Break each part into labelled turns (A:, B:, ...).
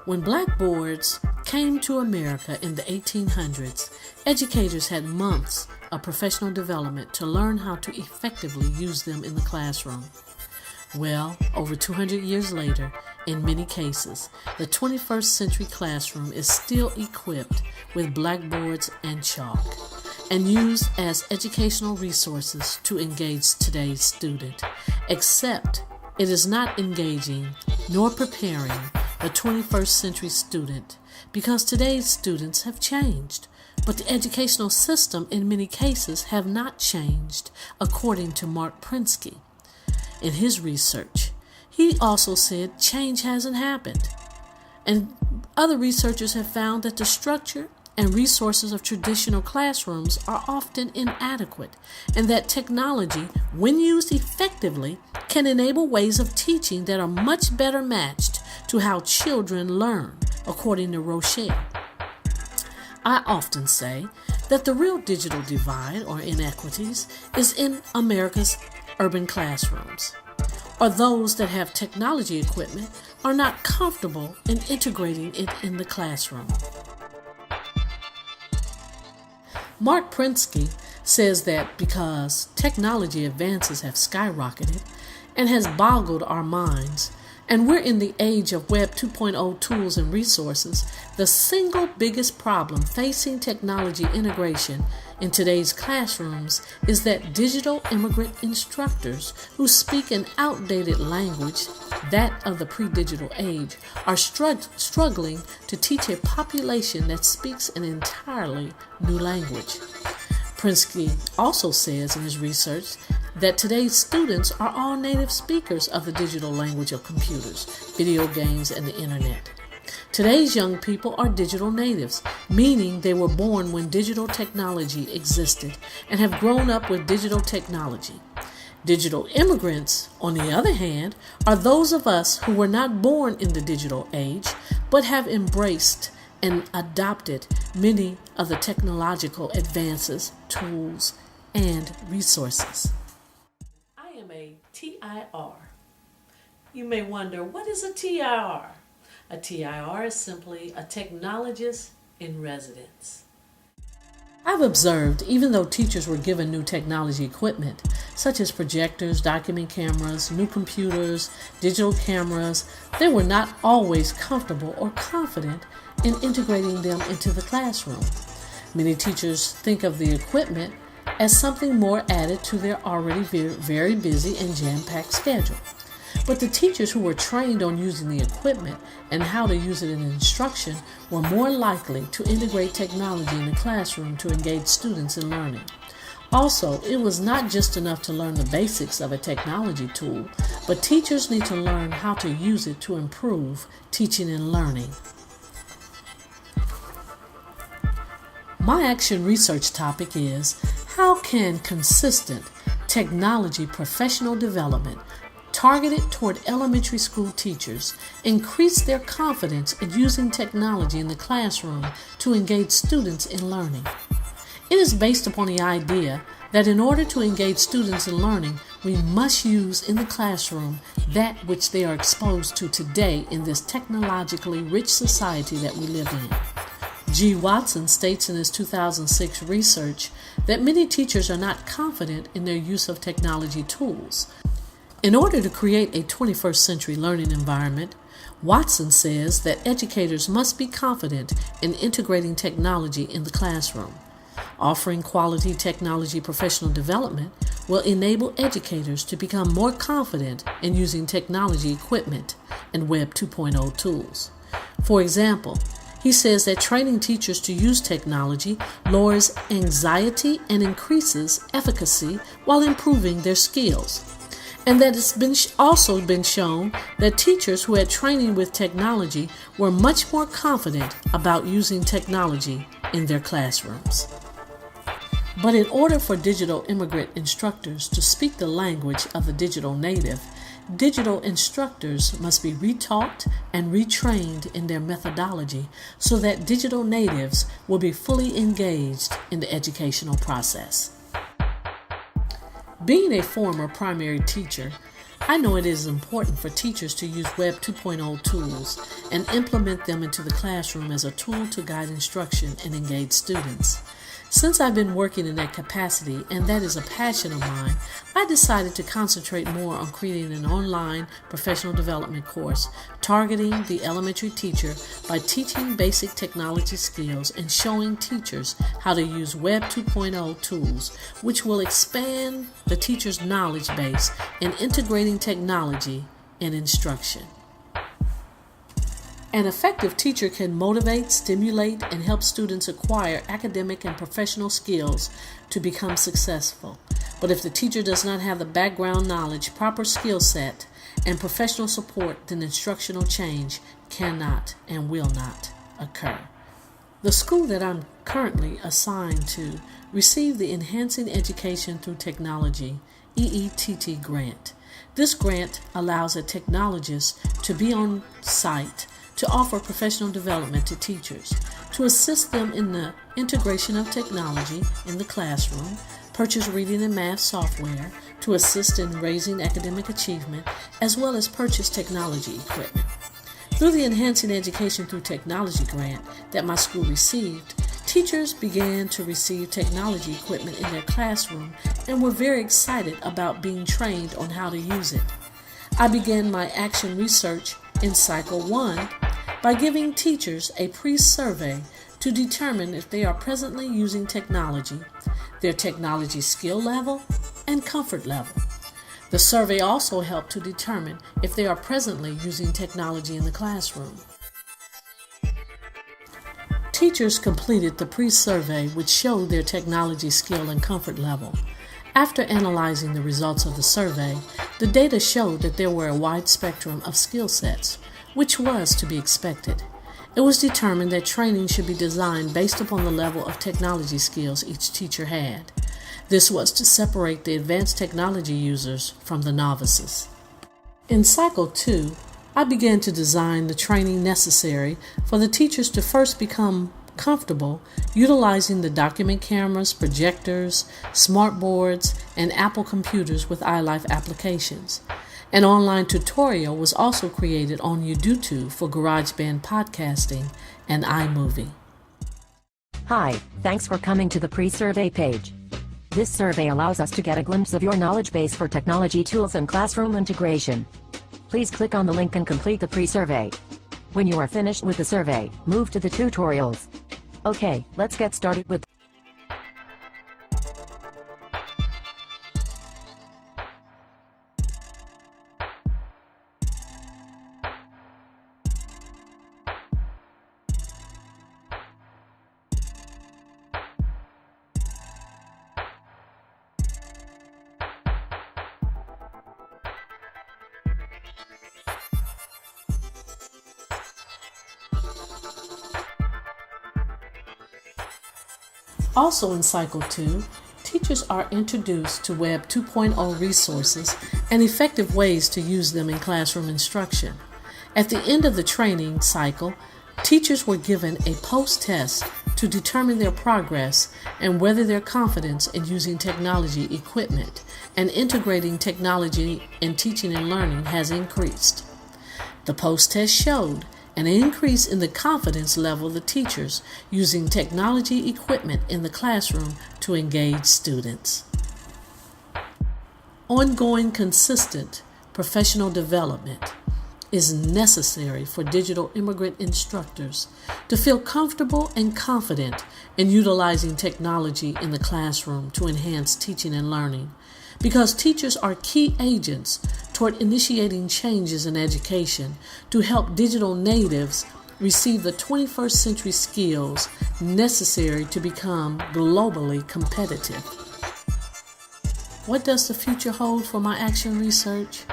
A: When blackboards came to America in the 1800s, educators had months of professional development to learn how to effectively use them in the classroom. Well, over 200 years later, in many cases, the 21st century classroom is still equipped with blackboards and chalk and used as educational resources to engage today's student, except it is not engaging nor preparing the 21st century student because today's students have changed, but the educational system in many cases have not changed, according to Mark Prensky. In his research, he also said change hasn't happened. And other researchers have found that the structure and resources of traditional classrooms are often inadequate, and that technology, when used effectively, can enable ways of teaching that are much better matched to how children learn, according to Rochelle. I often say that the real digital divide or inequities is in America's urban classrooms, or those that have technology equipment are not comfortable in integrating it in the classroom. Mark Prensky says that because technology advances have skyrocketed and has boggled our minds, and we're in the age of Web 2.0 tools and resources, the single biggest problem facing technology integration in today's classrooms is that digital immigrant instructors who speak an outdated language, that of the pre-digital age, are struggling to teach a population that speaks an entirely new language. Prensky also says in his research that today's students are all native speakers of the digital language of computers, video games, and the internet. Today's young people are digital natives, meaning they were born when digital technology existed and have grown up with digital technology. Digital immigrants, on the other hand, are those of us who were not born in the digital age, but have embraced and adopted many of the technological advances, tools, and resources. I am a TIR. You may wonder, what is a TIR? A TIR is simply a technologist in residence. I've observed, even though teachers were given new technology equipment, such as projectors, document cameras, new computers, digital cameras, they were not always comfortable or confident in integrating them into the classroom. Many teachers think of the equipment as something more added to their already very busy and jam-packed schedule. But the teachers who were trained on using the equipment and how to use it in instruction were more likely to integrate technology in the classroom to engage students in learning. Also, it was not just enough to learn the basics of a technology tool, but teachers need to learn how to use it to improve teaching and learning. My action research topic is, how can consistent technology professional development targeted toward elementary school teachers increase their confidence in using technology in the classroom to engage students in learning? It is based upon the idea that in order to engage students in learning, we must use in the classroom that which they are exposed to today in this technologically rich society that we live in. G. Watson states in his 2006 research that many teachers are not confident in their use of technology tools. In order to create a 21st century learning environment, Watson says that educators must be confident in integrating technology in the classroom. Offering quality technology professional development will enable educators to become more confident in using technology equipment and Web 2.0 tools. For example, he says that training teachers to use technology lowers anxiety and increases efficacy while improving their skills. And that it's also been shown that teachers who had training with technology were much more confident about using technology in their classrooms. But in order for digital immigrant instructors to speak the language of the digital native, digital instructors must be retaught and retrained in their methodology so that digital natives will be fully engaged in the educational process. Being a former primary teacher, I know it is important for teachers to use Web 2.0 tools and implement them into the classroom as a tool to guide instruction and engage students. Since I've been working in that capacity, and that is a passion of mine, I decided to concentrate more on creating an online professional development course targeting the elementary teacher by teaching basic technology skills and showing teachers how to use Web 2.0 tools, which will expand the teacher's knowledge base in integrating technology in instruction. An effective teacher can motivate, stimulate, and help students acquire academic and professional skills to become successful. But if the teacher does not have the background knowledge, proper skill set, and professional support, then instructional change cannot and will not occur. The school that I'm currently assigned to received the Enhancing Education Through Technology EETT grant. This grant allows a technologist to be on site to offer professional development to teachers, to assist them in the integration of technology in the classroom, purchase reading and math software, to assist in raising academic achievement, as well as purchase technology equipment. Through the Enhancing Education Through Technology grant that my school received, teachers began to receive technology equipment in their classroom and were very excited about being trained on how to use it. I began my action research in Cycle 1 by giving teachers a pre-survey to determine if they are presently using technology, their technology skill level, and comfort level. The survey also helped to determine if they are presently using technology in the classroom. Teachers completed the pre-survey, which showed their technology skill and comfort level. After analyzing the results of the survey, the data showed that there were a wide spectrum of skill sets, which was to be expected. It was determined that training should be designed based upon the level of technology skills each teacher had. This was to separate the advanced technology users from the novices. In Cycle 2, I began to design the training necessary for the teachers to first become comfortable utilizing the document cameras, projectors, smart boards, and Apple computers with iLife applications. An online tutorial was also created on YouTube for GarageBand podcasting and iMovie.
B: Hi, thanks for coming to the pre-survey page. This survey allows us to get a glimpse of your knowledge base for technology tools and classroom integration. Please click on the link and complete the pre-survey. When you are finished with the survey, move to the tutorials. Okay, let's get started with
A: Also in Cycle 2, teachers are introduced to Web 2.0 resources and effective ways to use them in classroom instruction. At the end of the training cycle, teachers were given a post-test to determine their progress and whether their confidence in using technology equipment and integrating technology in teaching and learning has increased. The post-test showed an increase in the confidence level of the teachers using technology equipment in the classroom to engage students. Ongoing, consistent professional development is necessary for digital immigrant instructors to feel comfortable and confident in utilizing technology in the classroom to enhance teaching and learning, because teachers are key agents toward initiating changes in education to help digital natives receive the 21st century skills necessary to become globally competitive. What does the future hold for my action research?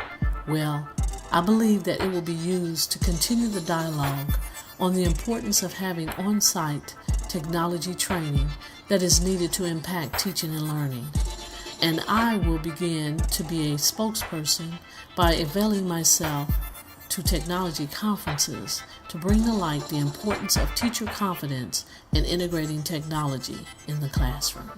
A: Well, I believe that it will be used to continue the dialogue on the importance of having on-site technology training that is needed to impact teaching and learning. And I will begin to be a spokesperson by availing myself to technology conferences to bring to light the importance of teacher confidence in integrating technology in the classroom.